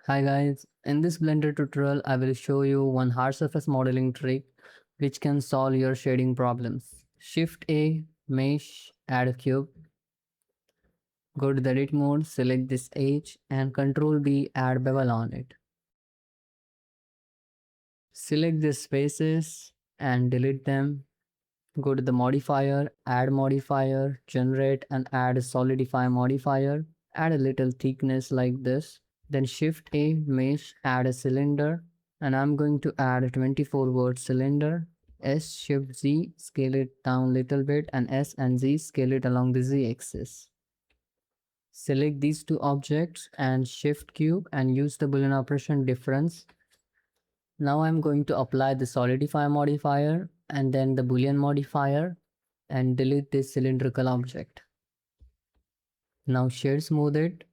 Hi guys, in this Blender tutorial I will show you one hard surface modeling trick which can solve your shading problems. Shift A, Mesh, add a cube, go to the edit mode, select this edge and Ctrl B, add bevel on it. Select these spaces and delete them. Go to the modifier, add modifier, generate and add solidify modifier. Add a little thickness like this. Then Shift A, Mesh, add a cylinder, and I'm going to add a 24 word cylinder. S, Shift Z, scale it down a little bit, and S and Z, scale it along the Z axis. Select these two objects and Shift Cube and use the Boolean operation difference. Now I'm going to apply the solidify modifier and then the Boolean modifier and delete this cylindrical object. Now shade smooth it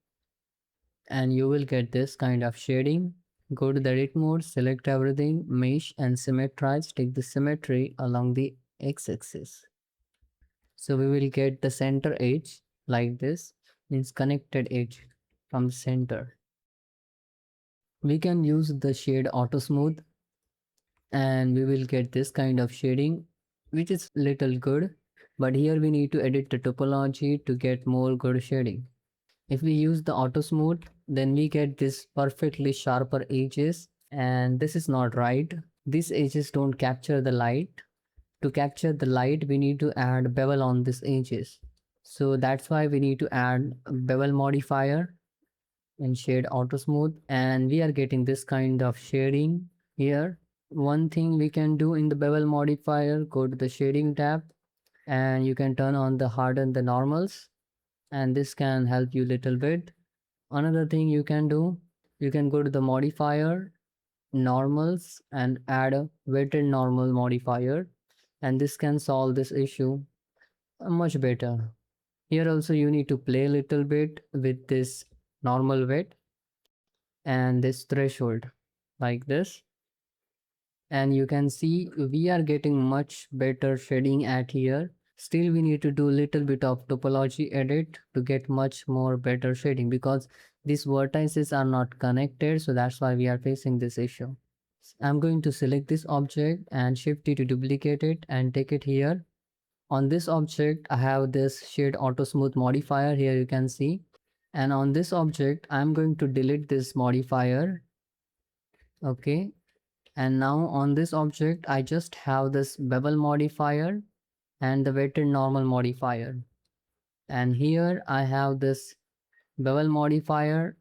and you will get this kind of shading. Go to the edit mode, select everything, mesh and symmetrize, take the symmetry along the x-axis. So we will get the center edge like this, means connected edge from the center. We can use the shade auto smooth and we will get this kind of shading which is little good, but here we need to edit the topology to get more good shading. If we use the auto smooth, then we get this perfectly sharper edges, and this is not right. These edges don't capture the light. To capture the light, we need to add bevel on these edges. So that's why we need to add a bevel modifier in shade auto smooth, and we are getting this kind of shading here. One thing we can do in the bevel modifier, go to the shading tab and you can turn on the harden the normals, and this can help you little bit. Another thing you can do, you can go to the modifier, normals and add a weighted normal modifier, and this can solve this issue much better. Here also you need to play a little bit with this normal weight and this threshold like this, and you can see we are getting much better shading at here. Still we need to do a little bit of topology edit to get much more better shading because these vertices are not connected, so that's why we are facing this issue. I'm going to select this object and shift it to duplicate it and take it here. On this object I have this shade auto smooth modifier, here you can see, and on this object I'm going to delete this modifier. Okay, and now on this object I just have this bevel modifier and the weighted normal modifier, and here I have this bevel modifier,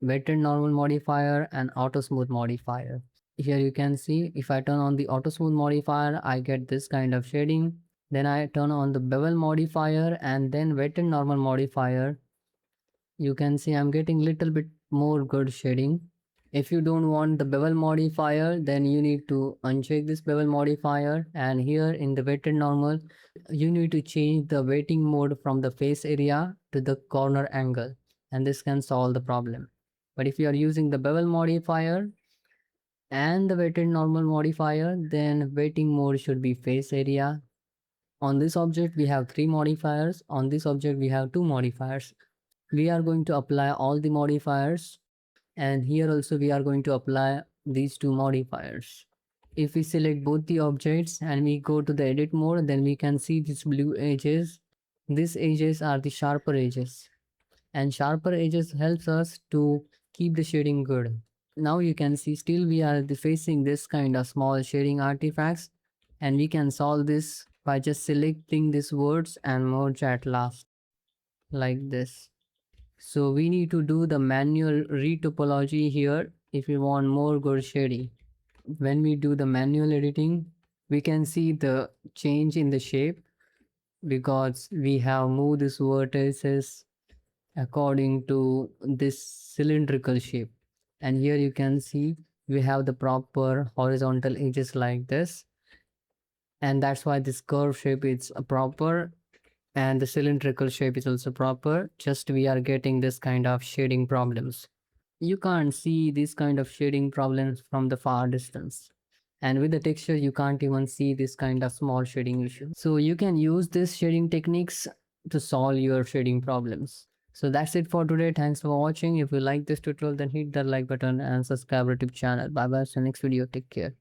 weighted normal modifier and auto smooth modifier. Here you can see if I turn on the auto smooth modifier I get this kind of shading, then I turn on the bevel modifier and then weighted normal modifier, you can see I'm getting little bit more good shading. If you don't want the bevel modifier, then you need to uncheck this bevel modifier, and here in the weighted normal you need to change the weighting mode from the face area to the corner angle, and this can solve the problem. But if you are using the bevel modifier and the weighted normal modifier, then weighting mode should be face area. On this object we have 3 modifiers, on this object we have 2 modifiers. We are going to apply all the modifiers, and here also we are going to apply these 2 modifiers. If we select both the objects and we go to the edit mode, then we can see these blue edges. These edges are the sharper edges, and sharper edges helps us to keep the shading good. Now you can see still we are facing this kind of small shading artifacts, and we can solve this by just selecting these words and merge at last like this. So we need to do the manual retopology here if we want more good shading. When we do the manual editing, we can see the change in the shape because we have moved these vertices according to this cylindrical shape. And here you can see we have the proper horizontal edges like this, and that's why this curve shape is proper and the cylindrical shape is also proper, just we are getting this kind of shading problems. You can't see this kind of shading problems from the far distance, and with the texture you can't even see this kind of small shading issue. So you can use this shading techniques to solve your shading problems. So that's it for today. Thanks for watching. If you like this tutorial, then hit the like button and subscribe to our YouTube channel. Bye bye. See you next video. Take care.